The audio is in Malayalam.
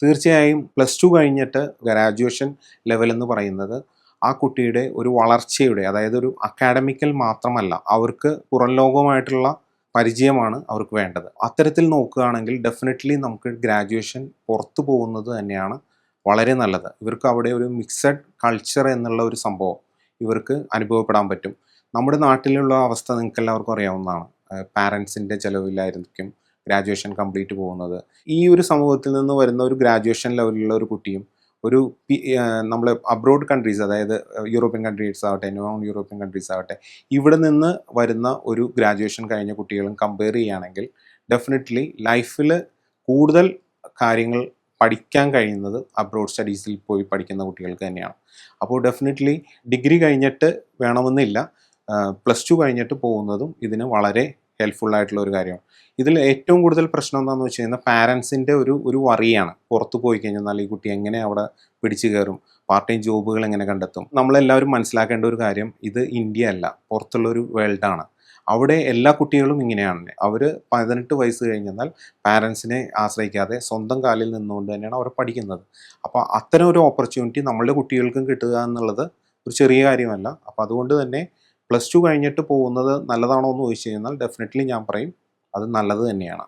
തീർച്ചയായും +2 കഴിഞ്ഞിട്ട് ഗ്രാജുവേഷൻ ലെവൽ എന്ന് പറയുന്നത് ആ കുട്ടിയുടെ ഒരു വളർച്ചയുടെ, അതായത് ഒരു അക്കാഡമിക്കൽ മാത്രമല്ല, അവർക്ക് പുറം ലോകവുമായിട്ടുള്ള പരിചയമാണ് അവർക്ക് വേണ്ടത്. അത്തരത്തിൽ നോക്കുകയാണെങ്കിൽ ഡെഫിനറ്റ്ലി നമുക്ക് ഗ്രാജുവേഷൻ പുറത്തു പോകുന്നത് തന്നെയാണ് വളരെ നല്ലത്. ഇവർക്ക് അവിടെ ഒരു മിക്സഡ് കൾച്ചർ എന്നുള്ള ഒരു സംഭവം ഇവർക്ക് അനുഭവപ്പെടാൻ പറ്റും. നമ്മുടെ നാട്ടിലുള്ള അവസ്ഥ നിങ്ങൾക്ക് എല്ലാവർക്കും അറിയാവുന്നതാണ്. പാരൻസിൻ്റെ ചിലവിലായിരിക്കും ഗ്രാജുവേഷൻ കംപ്ലീറ്റ് പോകുന്നത്. ഈ ഒരു സമൂഹത്തിൽ നിന്ന് വരുന്ന ഒരു ഗ്രാജുവേഷൻ ലെവലിലുള്ള ഒരു കുട്ടിയും ഒരു നമ്മൾ അബ്രോഡ് കൺട്രീസ്, അതായത് യൂറോപ്യൻ കൺട്രീസ് ആവട്ടെ, നോൺ യൂറോപ്യൻ കൺട്രീസ് ആവട്ടെ, ഇവിടെ നിന്ന് വരുന്ന ഒരു ഗ്രാജുവേഷൻ കഴിഞ്ഞ കുട്ടികളും കമ്പയർ ചെയ്യുകയാണെങ്കിൽ ഡെഫിനറ്റ്ലി ലൈഫിൽ കൂടുതൽ കാര്യങ്ങൾ പഠിക്കാൻ കഴിയുന്നത് അബ്രോഡ് സ്റ്റഡീസിൽ പോയി പഠിക്കുന്ന കുട്ടികൾക്ക് തന്നെയാണ്. അപ്പോൾ ഡെഫിനറ്റ്ലി ഡിഗ്രി കഴിഞ്ഞിട്ട് വേണമെന്നില്ല, +2 കഴിഞ്ഞിട്ട് പോകുന്നതും ഇതിന് വളരെ ഹെൽപ്ഫുൾ ആയിട്ടുള്ള ഒരു കാര്യമാണ്. ഇതിൽ ഏറ്റവും കൂടുതൽ പ്രശ്നം എന്താണെന്ന് വെച്ച് കഴിഞ്ഞാൽ പാരൻസിൻ്റെ ഒരു വറിയാണ്. പുറത്ത് പോയി കഴിഞ്ഞാൽ ഈ കുട്ടി എങ്ങനെ അവിടെ പിടിച്ചു കയറും, പാർട്ട് ടൈം ജോബുകൾ എങ്ങനെ കണ്ടെത്തും. നമ്മളെല്ലാവരും മനസ്സിലാക്കേണ്ട ഒരു കാര്യം, ഇത് ഇന്ത്യ അല്ല, പുറത്തുള്ളൊരു വേൾഡാണ്. അവിടെ എല്ലാ കുട്ടികളും ഇങ്ങനെയാണ്. അവർ 18 വയസ്സ് കഴിഞ്ഞാൽ പാരൻസിനെ ആശ്രയിക്കാതെ സ്വന്തം കാലിൽ നിന്നുകൊണ്ട് തന്നെയാണ് അവർ പഠിക്കുന്നത്. അപ്പോൾ അത്തരം ഒരു ഓപ്പർച്യൂണിറ്റി നമ്മളുടെ കുട്ടികൾക്കും കിട്ടുക എന്നുള്ളത് ഒരു ചെറിയ കാര്യമല്ല. അപ്പോൾ അതുകൊണ്ട് തന്നെ +2 കഴിഞ്ഞിട്ട് പോകുന്നത് നല്ലതാണോ എന്ന് ചോദിച്ചു കഴിഞ്ഞാൽ ഡെഫിനറ്റ്ലി ഞാൻ പറയും അത് നല്ലത് തന്നെയാണ്.